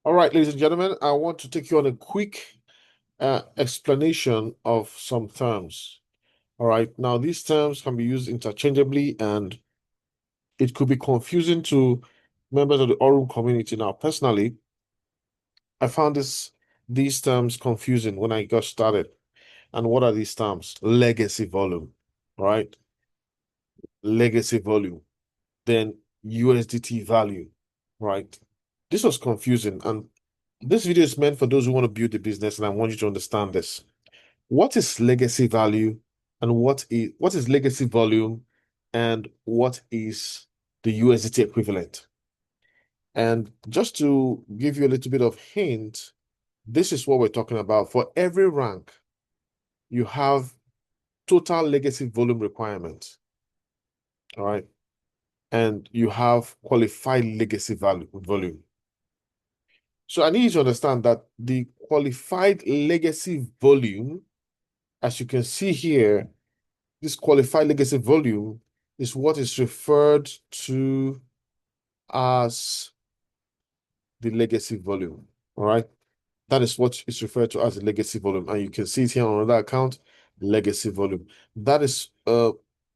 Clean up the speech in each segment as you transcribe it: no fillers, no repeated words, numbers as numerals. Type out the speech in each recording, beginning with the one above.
All right, ladies and gentlemen, I want to take you on a quick explanation of some terms. All right, now these terms can be used interchangeably and it could be confusing to members of the Aurum community. Now, personally, I found these terms confusing when I got started. And what are these terms? Legacy volume, right? Legacy volume, then USDT value, right? This was confusing, and this video is meant for those who want to build a business, and I want you to understand this. What is legacy value and what is legacy volume and what is the USDT equivalent? And just to give you a little bit of hint, this is what we're talking about. For every rank, you have total legacy volume requirements. All right. And you have qualified legacy volume. So I need you to understand that the qualified legacy volume, as you can see here, this qualified legacy volume is what is referred to as the legacy volume. All right. That is what is referred to as the legacy volume. And you can see it here on another account, legacy volume. That is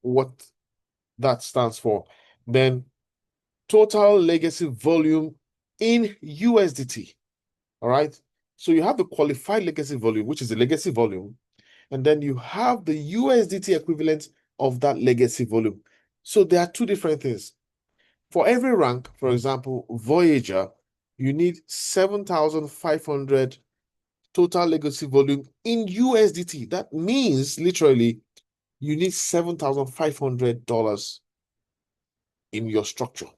what that stands for. Then total legacy volume in USDT. All right. So you have the qualified legacy volume, which is the legacy volume, and then you have the USDT equivalent of that legacy volume. So there are two different things. For every rank, for example, Voyager, you need 7,500 total legacy volume in USDT. That means literally you need $7,500 in your structure.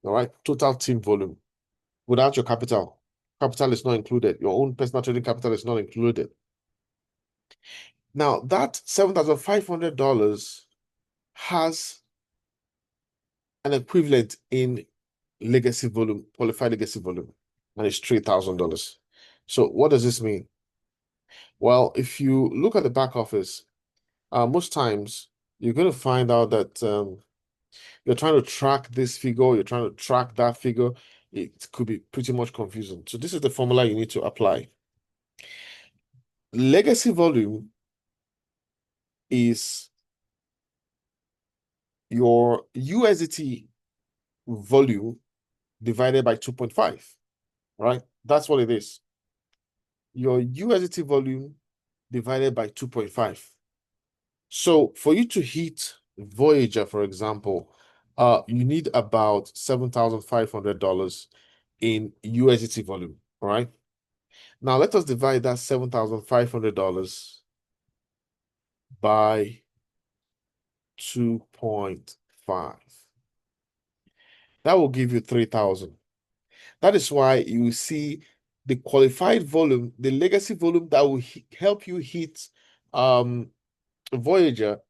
All right, total team volume without your capital. Capital is not included. Your own personal trading capital is not included. Now, that $7,500 has an equivalent in legacy volume, qualified legacy volume, and it's $3,000. So what does this mean? Well, if you look at the back office, most times you're going to find out that you're trying to track this figure, you're trying to track that figure. It could be pretty much confusing. So this is the formula you need to apply. Legacy volume is your USDT volume divided by 2.5, right? That's what it is. Your USDT volume divided by 2.5. So for you to hit Voyager, for example, you need about $7,500 in USDT volume, right? Now let us divide that $7,500 by 2.5. That will give you 3,000. That is why you see the qualified volume, the legacy volume that will help you hit Voyager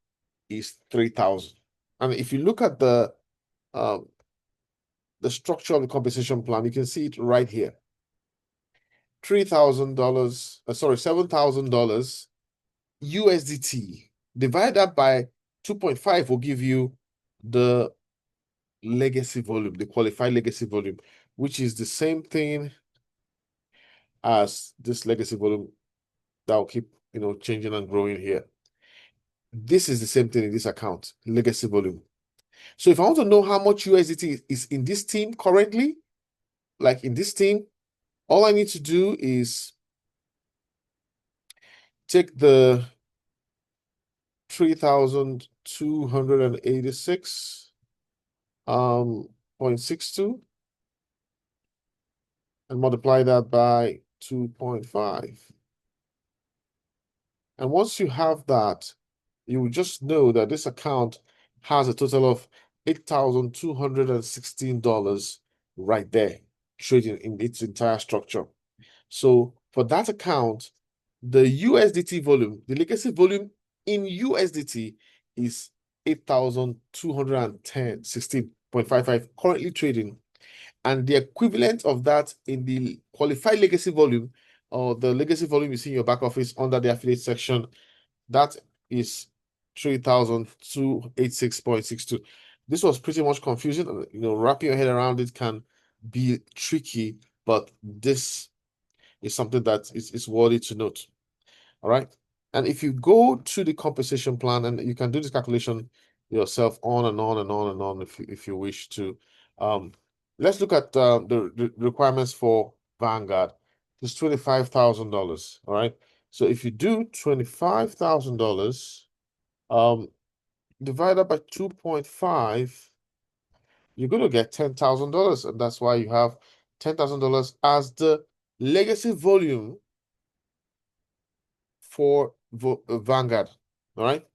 is 3,000. And if you look at the structure of the compensation plan, you can see it right here. $3,000, sorry, $7,000 USDT. Divide that by 2.5 will give you the legacy volume, the qualified legacy volume, which is the same thing as this legacy volume that will keep, changing and growing here. This is the same thing in this account, legacy volume. So if I want to know how much USDT is in this team currently, like in this team, all I need to do is take the 3,286 0.62 and multiply that by 2.5. And once you have that, you will just know that this account has a total of $8,216 right there, trading in its entire structure. So for that account, the USDT volume, the legacy volume in USDT is 8,216.55 currently trading. And the equivalent of that in the qualified legacy volume, or the legacy volume you see in your back office under the affiliate section, that is 3,286.62. This was pretty much confusing. Wrapping your head around it can be tricky. but this is something that is worthy to note. All right. And if you go to the compensation plan, and you can do this calculation yourself on and on and on and on if you wish to. Let's look at the requirements for Vanguard. It's $25,000. All right. So if you do $25,000 divided by 2.5, you're going to get $10,000. And that's why you have $10,000 as the legacy volume for Vanguard. All right.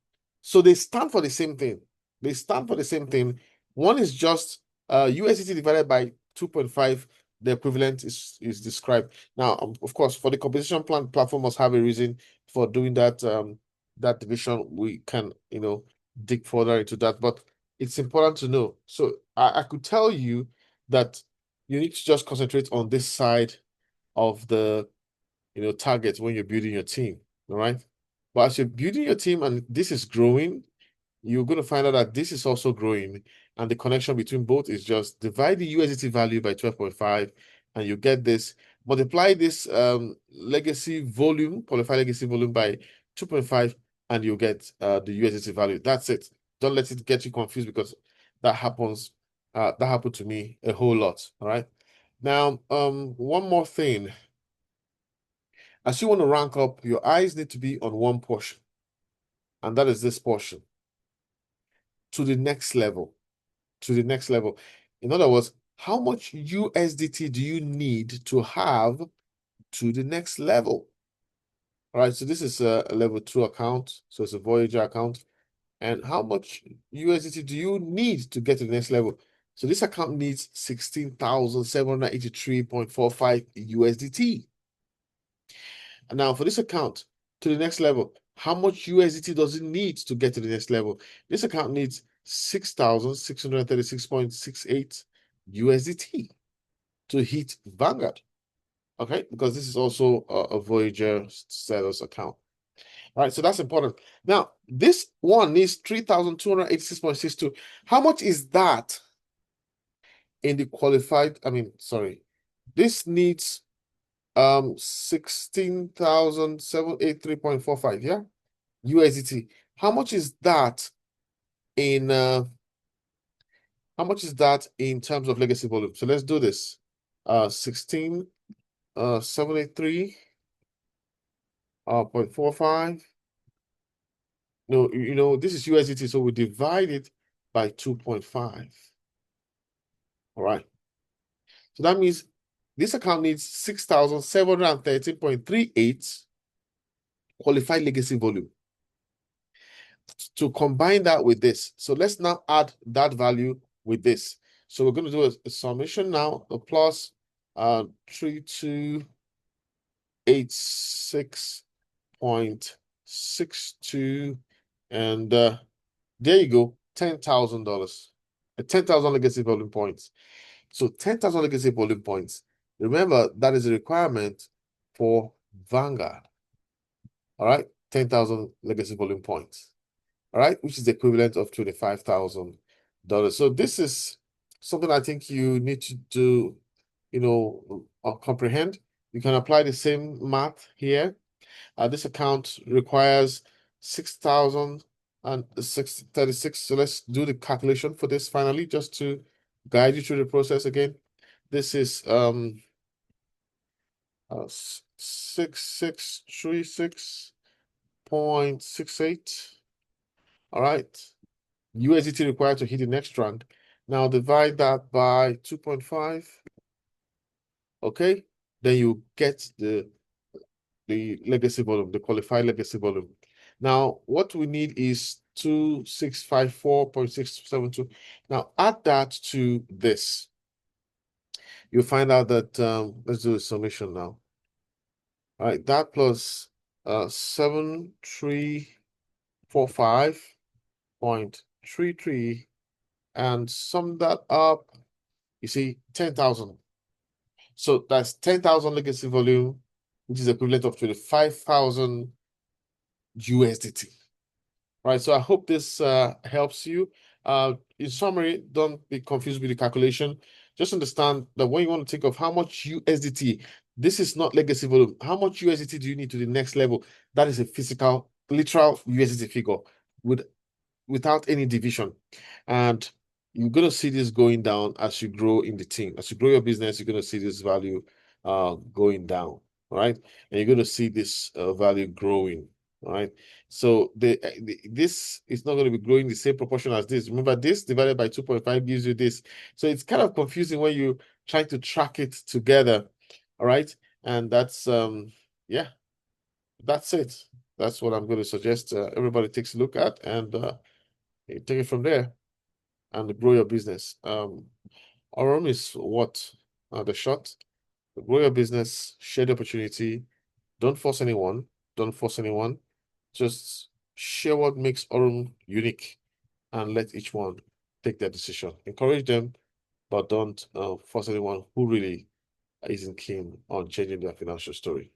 So they stand for the same thing. They stand for the same thing. One is just USDT divided by 2.5. The equivalent is described. Now, of course, for the compensation plan, platform must have a reason for doing that. That division, we can, dig further into that. But it's important to know. So I could tell you that you need to just concentrate on this side of the target when you're building your team. All right. But as you're building your team and this is growing, you're going to find out that this is also growing. And the connection between both is just divide the USDT value by 12.5, and you get this. Multiply this legacy volume, qualified legacy volume by 2.5, and you get the USDT value. That's it. Don't let it get you confused, because that happens. That happened to me a whole lot. All right. Now, one more thing. As you want to rank up, your eyes need to be on one portion, and that is this portion, to the next level, to the next level. In other words, how much USDT do you need to have to the next level? All right, so this is a level 2 account, so it's a Voyager account. And how much USDT do you need to get to the next level? So this account needs 16,783.45 USDT. And now for this account to the next level, how much USDT does it need to get to the next level? This account needs 6,636.68 USDT to hit Vanguard. Okay, because this is also a Voyager status account. All right, so that's important. Now, this one needs 3,286.62. How much is that in the qualified? This needs 16,783.45, yeah, USDT. How much is that in terms of legacy volume? So let's do this. 16,783 0.45. No, this is USDT, so we divide it by 2.5. All right. So that means this account needs 6,713.38 qualified legacy volume to combine that with this. So let's now add that value with this. So we're going to do a summation now, a plus 3286.62, and there you go, $10,000. 10,000 legacy volume points. So 10,000 legacy volume points. Remember, that is a requirement for Vanguard. All right, 10,000 legacy volume points. All right, which is the equivalent of $25,000. So this is something I think you need to do, comprehend. You can apply the same math here. This account requires 6,636. So let's do the calculation for this finally, just to guide you through the process again. This is 6636.68. All right. USDT required to hit the next rank. Now divide that by 2.5. Okay. Then you get the legacy volume, the qualified legacy volume. Now, what we need is 2654.672. Now, add that to this. You'll find out that, let's do a summation now. All right, that plus 7345.33, and sum that up, you see 10,000. So that's 10,000 legacy volume, which is equivalent of 25,000 USDT. All right, so I hope this helps you. In summary, don't be confused with the calculation. just understand that when you want to think of how much USDT, this is not legacy volume. How much USDT do you need to the next level? That is a physical, literal USDT figure with without any division. And you're going to see this going down as you grow in the team. As you grow your business, you're going to see this value going down. All right. And you're going to see this value growing. All right. So this is not going to be growing the same proportion as this. Remember, this divided by 2.5 gives you this. So it's kind of confusing when you try to track it together. All right. And that's yeah, that's it. That's what I'm going to suggest everybody takes a look at, and you take it from there and grow your business. Aurum is what the short. Grow your business, share the opportunity. Don't force anyone. Don't force anyone. Just share what makes Aurum unique and let each one take their decision. Encourage them, but don't force anyone who really isn't keen on changing their financial story.